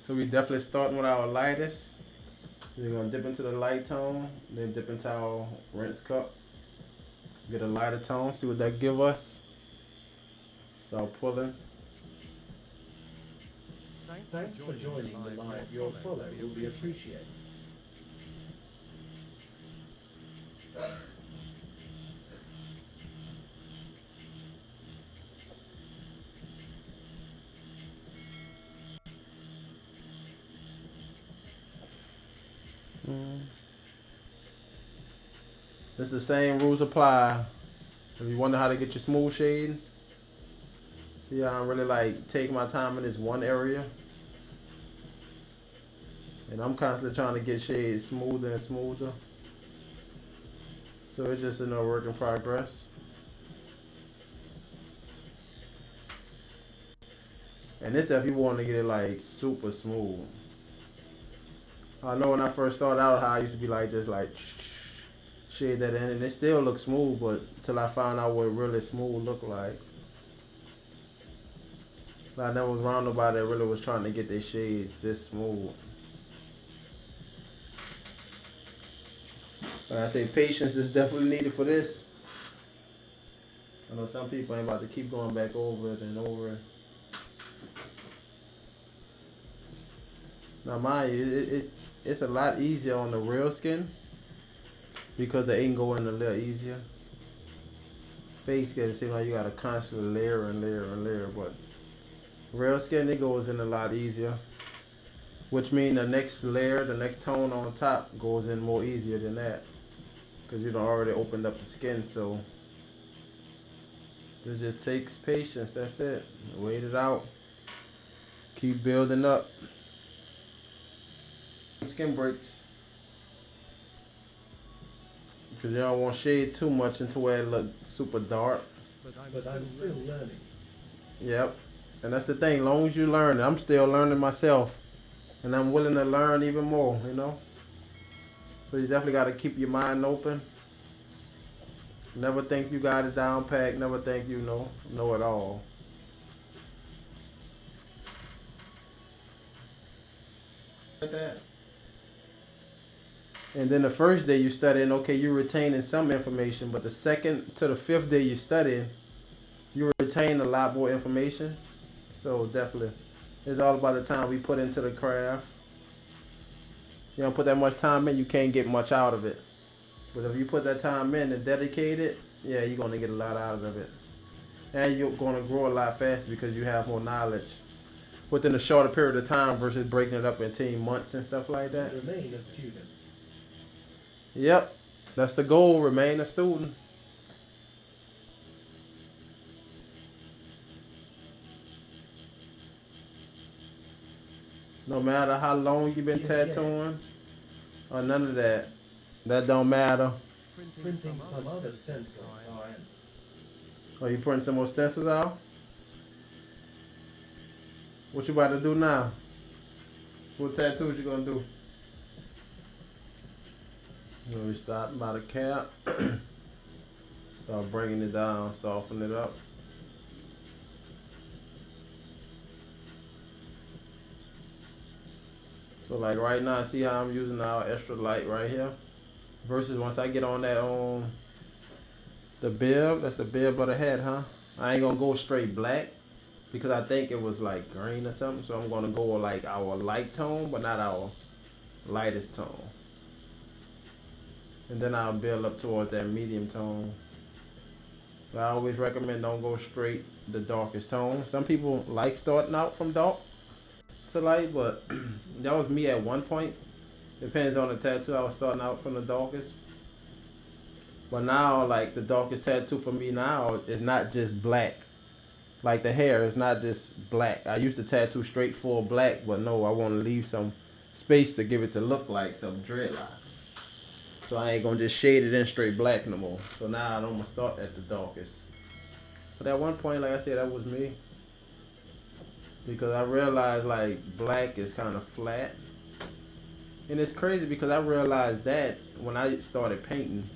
So we definitely starting with our lightest. We're gonna dip into the light tone, then dip into our rinse cup. Get a lighter tone, see what that give us. Start pulling. Thanks for joining the live. Your follow will be appreciated. This is the same rules apply. If you wonder how to get your smooth shadings, see how I'm really like taking my time in this one area. And I'm constantly trying to get shades smoother and smoother. So it's just a work in progress. And this if you want to get it like super smooth. I know when I first started out how I used to be like this, like shade that in, and it still looks smooth, but till I found out what really smooth look like. I never was around nobody that really was trying to get their shades this smooth. Like I say, patience is definitely needed for this. I know some people ain't about to keep going back over it and over it. Now mind you, it's a lot easier on the real skin because the ink go in a little easier. Face skin, it seems like you gotta constantly layer and layer and layer, but real skin, it goes in a lot easier. Which means the next layer, the next tone on top goes in more easier than that. Because you done already opened up the skin, so it just takes patience, that's it. Wait it out. Keep building up. Skin breaks. Because you don't want shade too much into where it look super dark. But I'm still learning. Yep. And that's the thing, long as you learn, I'm still learning myself. And I'm willing to learn even more, you know? So you definitely got to keep your mind open. Never think you got it down packed. Never think you know it all. Like that. And then the first day you studying, okay, you're retaining some information, but the second to the fifth day you studying, you retain a lot more information. So definitely, it's all about the time we put into the craft. You don't put that much time in, you can't get much out of it. But if you put that time in and dedicate it, yeah, you're gonna get a lot out of it. And you're gonna grow a lot faster because you have more knowledge within a shorter period of time versus breaking it up in 10 months and stuff like that. Remain a student. Yep, that's the goal. Remain a student. No matter how long you've been tattooing or none of that, that don't matter. Printing some other stencils are in. Are you putting some more stencils out? What you about to do now? What tattoos you gonna do? We start by the cap. Start bringing it down, soften it up. So like right now, see how I'm using our extra light right here? Versus once I get on that the bib, that's the bib of the head, huh? I ain't gonna go straight black because I think it was like green or something. So I'm gonna go with like our light tone, but not our lightest tone. And then I'll build up towards that medium tone. But I always recommend don't go straight the darkest tone. Some people like starting out from dark to light, but that was me at one point. Depends on the tattoo. I was starting out from the darkest. But now, like the darkest tattoo for me now is not just black. Like the hair is not just black. I used to tattoo straight full black, but no, I want to leave some space to give it to look like some dreadlocks. So I ain't gonna just shade it in straight black no more. So now I'm gonna start at the darkest. But at one point, like I said, that was me. Because I realized like black is kind of flat. And it's crazy because I realized that when I started painting,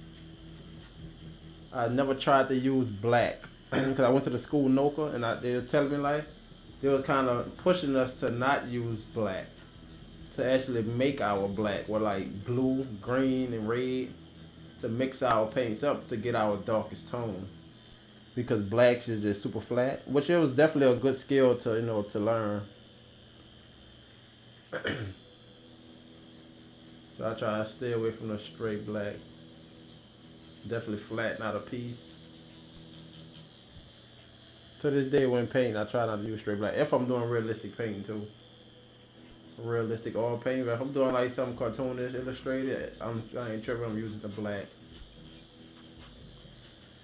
I never tried to use black. Because I went to the school NOCA and they were telling me like, they was kind of pushing us to not use black. to actually make our black with like blue, green, and red to mix our paints up to get our darkest tone. Because blacks is just super flat, which it was definitely a good skill to to learn. So I try to stay away from the straight black. Definitely flatten out a piece. To this day when painting, I try not to use straight black. If I'm doing realistic painting too. Realistic oil painting. But if I'm doing like some cartoonish illustrated, I ain't tripping, I'm using the black.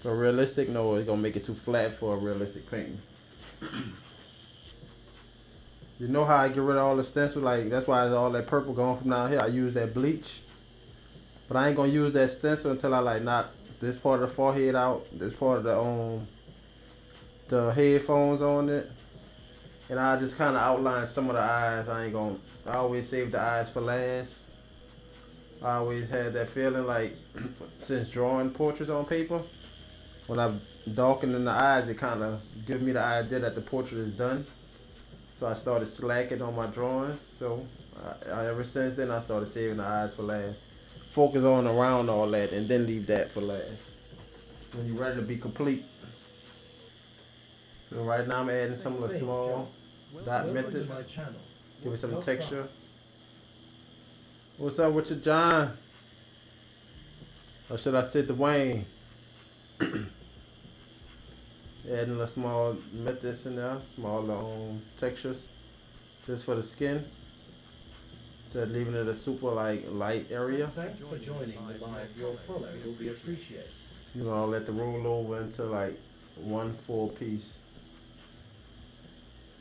So realistic, no, it's gonna make it too flat for a realistic painting. You know how I get rid of all the stencil? Like, that's why all that purple going from down here. I use that bleach. But I ain't gonna use that stencil until I like knock this part of the forehead out, this part of the headphones on it. And I just kinda outline some of the eyes. I always save the eyes for last. I always had that feeling like since drawing portraits on paper, when I darken in the eyes, it kinda gives me the idea that the portrait is done. So I started slacking on my drawings. So ever since then, I started saving the eyes for last. Focus on around all that and then leave that for last. When you're ready to be complete. So right now I'm adding some of the small dot methods. Give it some texture. What's up with you, John? Or should I say Dwayne? Adding the small methods in there, small textures, just for the skin. Instead of leaving it a super like light area. Thanks for joining the live. Your follow will be appreciated. You know, let the roll over into like one full piece.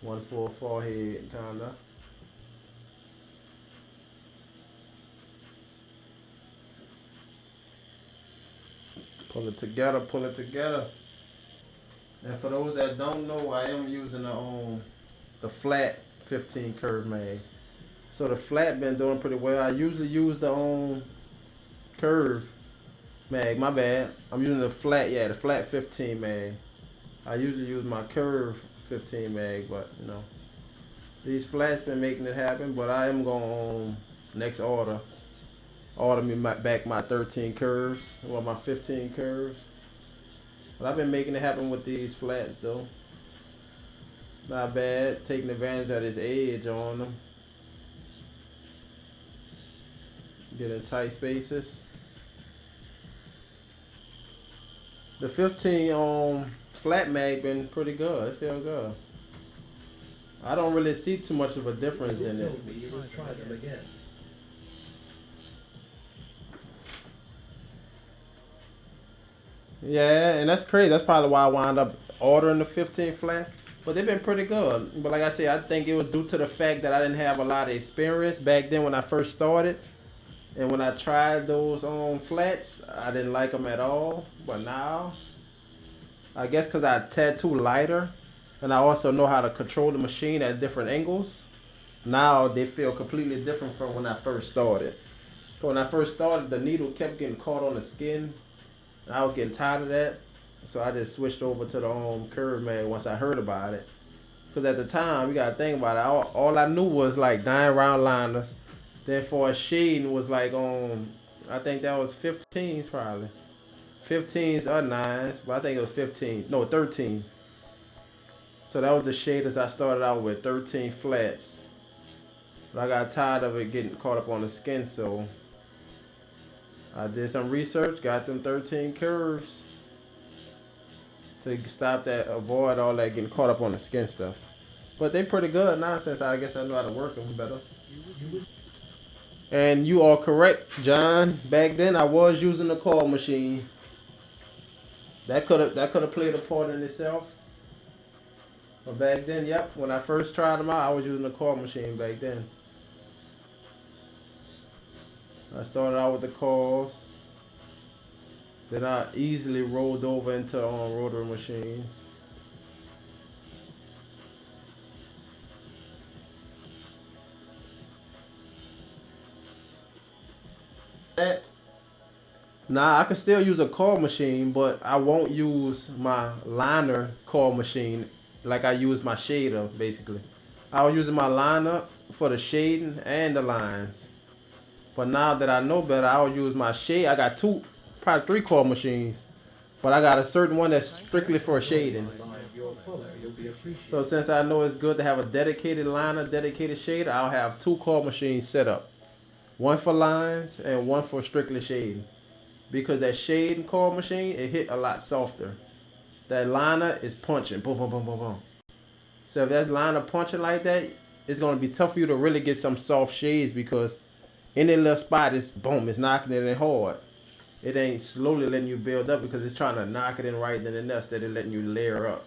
One full forehead, kinda. Pull it together, pull it together. And for those that don't know, I am using the flat 15 curve mag. So the flat been doing pretty well. I usually use the curve mag. My bad. I'm using the flat, the flat 15 mag. I usually use my curve 15 mag, but these flats been making it happen. But I am going next order me back my 13 curves, well my 15 curves. But I've been making it happen with these flats though. Not bad, taking advantage of this edge on them. Getting tight spaces. The 15 flat mag been pretty good. It feels good. I don't really see too much of a difference in it. You will try them again. Yeah, and that's crazy. That's probably why I wound up ordering the 15 flats. But they've been pretty good. But like I said, I think it was due to the fact that I didn't have a lot of experience back then when I first started. And when I tried those flats, I didn't like them at all. But now, I guess because I tattoo lighter, and I also know how to control the machine at different angles, now they feel completely different from when I first started. So when I first started, the needle kept getting caught on the skin. And I was getting tired of that. So I just switched over to the curve mag once I heard about it. Because at the time, you got to think about it, all I knew was like 9 round liners. Then for a shading was like I think that was 15s probably. 15s or 9s, but I think it was 15. No, 13. So that was the shaders I started out with, 13 flats. But I got tired of it getting caught up on the skin, so I did some research, got them 13 curves to stop that, avoid all that getting caught up on the skin stuff. But they pretty good now since I guess I know how to work them better. And you are correct, John. Back then I was using the coil machine. That could have played a part in itself. But back then, yep, when I first tried them out, I was using the coil machine back then. I started out with the coils. Then I easily rolled over into rotary machines. Nah, I can still use a coil machine, but I won't use my liner coil machine like I use my shader, basically. I was using my liner for the shading and the lines. But now that I know better, I will use my shade. I got two, probably three core machines. But I got a certain one that's strictly for shading. So since I know it's good to have a dedicated liner, dedicated shader, I'll have two core machines set up. One for lines and one for strictly shading. Because that shading core machine, it hit a lot softer. That liner is punching, boom, boom, boom, boom, boom. So if that liner punching like that, it's gonna be tough for you to really get some soft shades because any little spot is boom, it's knocking it in hard. It ain't slowly letting you build up because it's trying to knock it in right then and there instead of letting you layer up.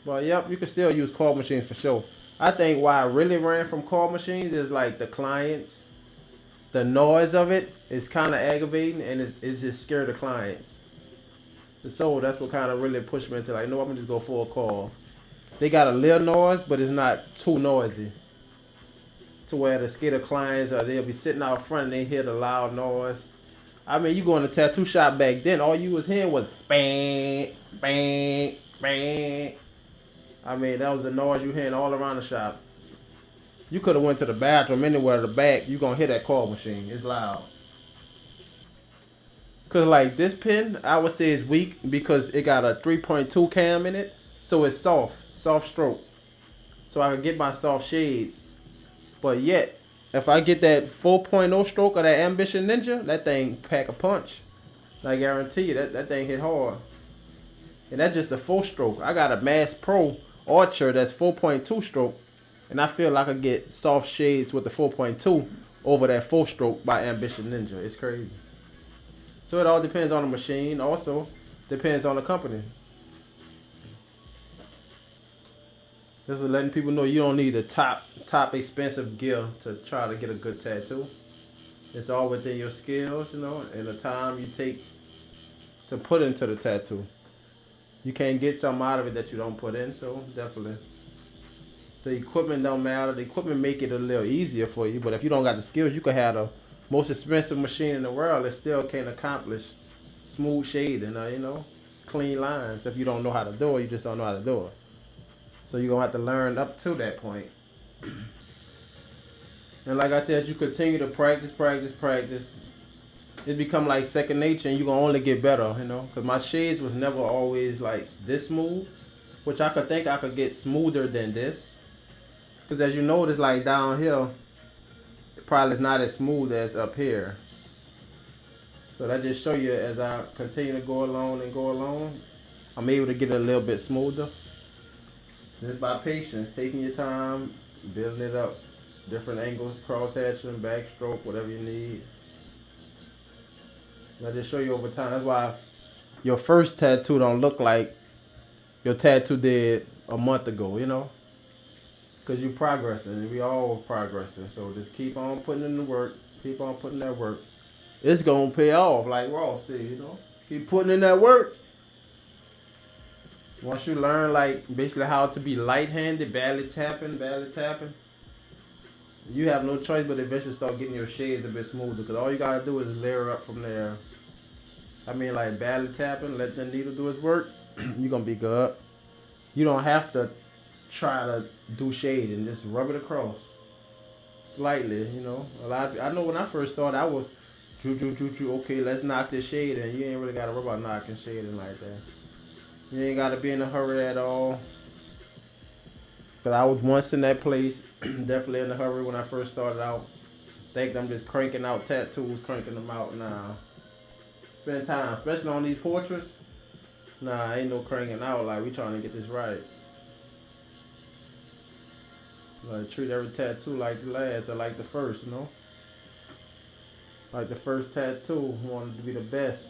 But yep, you can still use core machines for sure. I think why I really ran from core machines is like the clients, the noise of it is kind of aggravating and it just scared the clients. So that's what kind of really pushed me into like, no, I'm gonna just go for a core. They got a little noise, but it's not too noisy. To where the scared of clients or they'll be sitting out front and they hear the loud noise. I mean, you go in the tattoo shop back then, all you was hearing was bang, bang, bang. I mean, that was the noise you hearing all around the shop. You could have went to the bathroom anywhere in the back, you gonna hear that call machine. It's loud. Cause like this pen, I would say is weak because it got a 3.2 cam in it, so it's soft stroke. So I can get my soft shades. But yet, if I get that 4.0 stroke of that Ambition Ninja, that thing pack a punch. I guarantee you that thing hit hard. And that's just a 4 stroke. I got a Mass Pro Archer that's 4.2 stroke, and I feel like I could get soft shades with the 4.2 over that 4 stroke by Ambition Ninja. It's crazy. So it all depends on the machine. Also, depends on the company. This is letting people know you don't need the top expensive gear to try to get a good tattoo. It's all within your skills, you know, and the time you take to put into the tattoo. You can't get something out of it that you don't put in, so definitely. The equipment don't matter. The equipment make it a little easier for you, but if you don't got the skills, you could have the most expensive machine in the world that still can't accomplish smooth shading, you know, clean lines. If you don't know how to do it, you just don't know how to do it. So you're going to have to learn up to that point. And like I said, as you continue to practice, it become like second nature and you're going to only get better, you know. Because my shades was never always like this smooth, which I could think I could get smoother than this. Because as you notice, like down here, it probably is not as smooth as up here. So that just show you as I continue to go along, I'm able to get it a little bit smoother. Just by patience, taking your time, building it up. Different angles, cross hatching, backstroke, whatever you need. And I just show you over time. That's why your first tattoo don't look like your tattoo did a month ago, you know? Because you're progressing, and we all progressing. So just keep on putting in the work, keep on putting that work. It's going to pay off, like Ross said, you know? Keep putting in that work. Once you learn, like, basically how to be light-handed, barely tapping, you have no choice but eventually start getting your shades a bit smoother. Because all you got to do is layer up from there. I mean, like, barely tapping, let the needle do its work, you're going to be good. You don't have to try to do shading, just rub it across. Slightly, you know. I know when I first started, I was, okay, let's knock this shade in. You ain't really got to worry about knocking shading like that. You ain't got to be in a hurry at all. Because I was once in that place, definitely in a hurry when I first started out. Thinking I'm just cranking out tattoos, cranking them out now. Spend time, especially on these portraits. Nah, ain't no cranking out, like we trying to get this right. Like treat every tattoo like the last or like the first, you know? Like the first tattoo, wanted to be the best.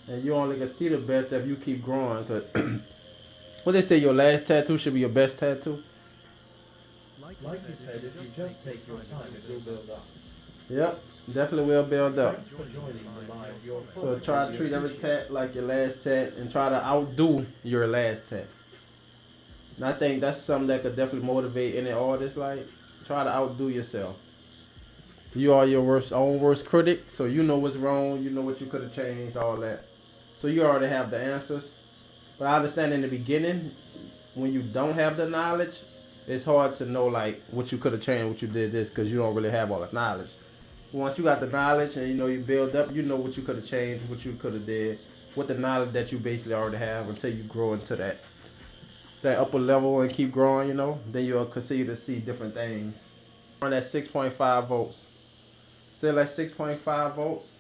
And you only can see the best if you keep growing. Cause what they say, your last tattoo should be your best tattoo. Like you said, if you just take your time, it will build up. Yep, definitely will build up. Thanks for joining the live. Your So try to treat every tat like your last tat and try to outdo your last tat. And I think that's something that could definitely motivate any artist. Like, try to outdo yourself. You are your own worst critic, so you know what's wrong, you know what you could have changed, all that. So you already have the answers. But I understand in the beginning, when you don't have the knowledge, it's hard to know like what you could have changed, what you did this, because you don't really have all the knowledge. Once you got the knowledge and you know you build up, you know what you could have changed, what you could have did, with the knowledge that you basically already have until you grow into that upper level and keep growing, you know, then you'll continue to see different things. On at 6.5 volts. Still at 6.5 volts.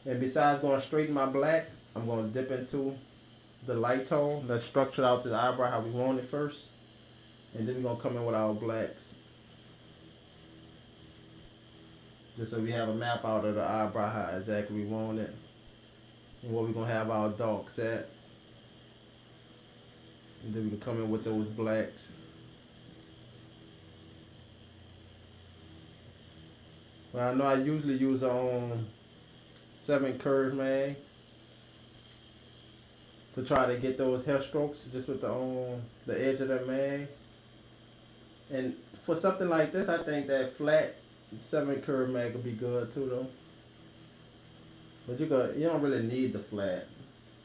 And besides going straight in my black, I'm going to dip into the light tone. Let's structure out the eyebrow how we want it first. And then we're going to come in with our blacks. Just so we have a map out of the eyebrow how exactly we want it. And where we're going to have our darks at. And then we can come in with those blacks. But I know I usually use 7 curve mag to try to get those hair strokes just with the edge of that mag. And for something like this, I think that flat 7 curve mag would be good too though. But you don't really need the flat.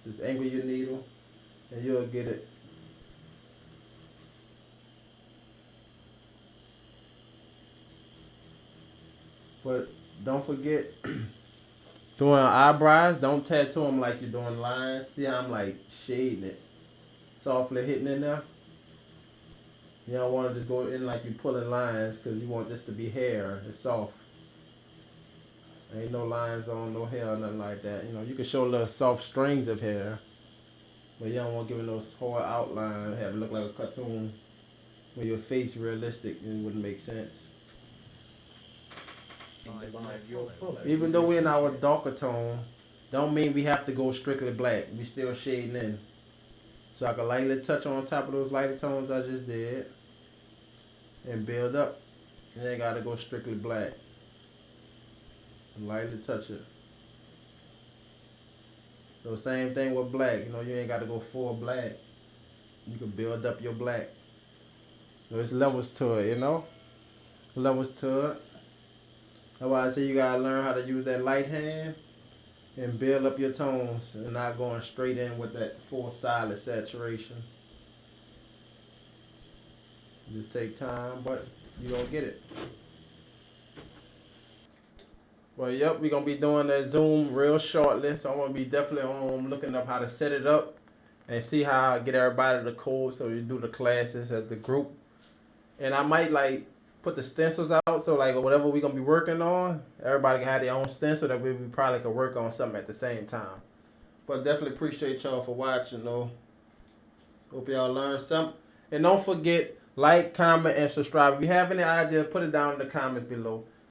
Just angle your needle and you'll get it. But don't forget, doing eyebrows, don't tattoo them like you're doing lines. See how I'm like shading it, softly hitting in there. You don't want to just go in like you're pulling lines because you want this to be hair. It's soft. Ain't no lines on, no hair, nothing like that. You know, you can show little soft strings of hair, but you don't want to give it those hard outlines, have it look like a cartoon. With your face realistic, it wouldn't make sense. Even though we're in our darker tone, don't mean we have to go strictly black. We still shading in. So I can lightly touch on top of those lighter tones I just did. And build up. And then gotta go strictly black. And lightly touch it. So same thing with black. You know, you ain't gotta go full black. You can build up your black. So there's levels to it, you know? Levels to it. That's why I say you gotta learn how to use that light hand and build up your tones and not going straight in with that full solid saturation. Just take time, but you gonna get it. Well, yep, we're gonna be doing that Zoom real shortly, so I'm gonna be definitely looking up how to set it up and see how I get everybody the code so we do the classes as the group. And I might like put the stencils out so like whatever we're gonna be working on, everybody can have their own stencil that we probably could work on something at the same time. But definitely appreciate y'all for watching though. Hope y'all learned something. And don't forget, like, comment, and subscribe. If you have any ideas, put it down in the comments below.